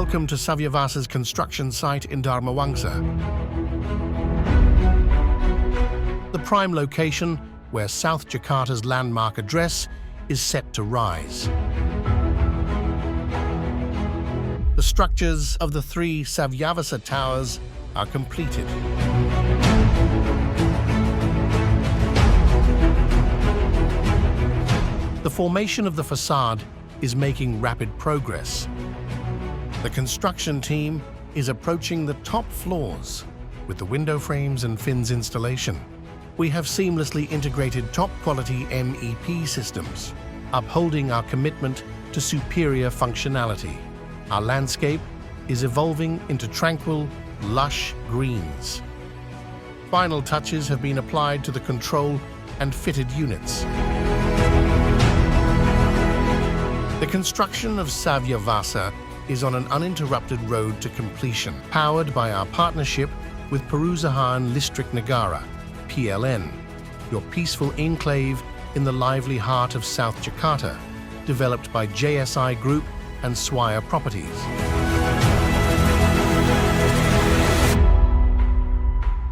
Welcome to Savyavasa's construction site in Dharmawangsa. The prime location, where South Jakarta's landmark address is set to rise. The structures of the 3 Savyavasa towers are completed. The formation of the façade is making rapid progress. The construction team is approaching the top floors with the window frames and fins installation. We have seamlessly integrated top-quality MEP systems, upholding our commitment to superior functionality. Our landscape is evolving into tranquil, lush greens. Final touches have been applied to the control and fitted units. The construction of Savyavasa is on an uninterrupted road to completion, powered by our partnership with Perusahaan Listrik Negara, PLN, your peaceful enclave in the lively heart of South Jakarta, developed by JSI Group and Swire Properties.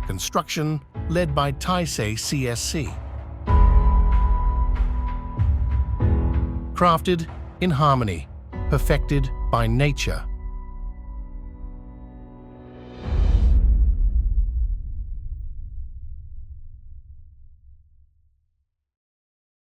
Construction led by Taisei CSC. Crafted in harmony, perfected by nature.